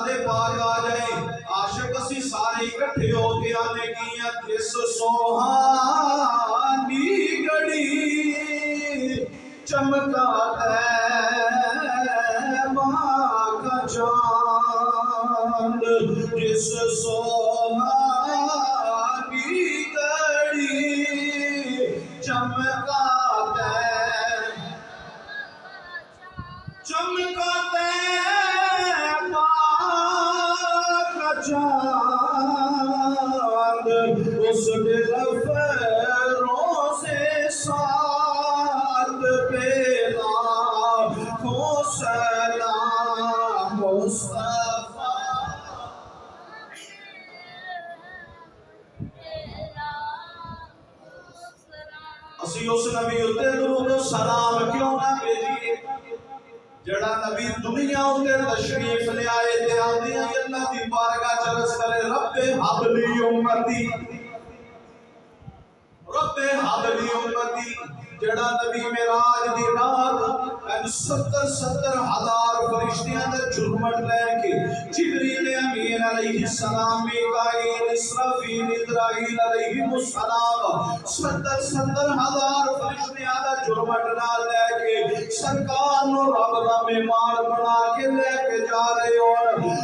दे पार आ जाए आशिक असी सारे इकट्ठे हो के आने की जिस सोहानी घड़ी चमका का चांद जिस सोहानी घड़ी चमकाते चांद उस दिलफरों से साथ बेला को सलाम मुस्तफा असी उस नबी उत्ते दुरूद सलाम क्यों ना भेजिए जड़ा नबी दुनिया उते तशरीफ ले आए ते आंदे अल्लाह दी बारगाह च अर्ज करे रब्बे हबली उम्मती जड़ा नबी मेराज दी रात 70 हजार फरिश्तियां दे जुर्मट लेके जिब्रील अमीन अलैहिस्सलाम मीकाईल इसराफील इस्राईल अलैहिमुस्सलाम 70 हजार फरिश्तियां दा जुर्मट नाल लेके सरकार नु रब दा मेहमान बना के लेके जा रहे हो।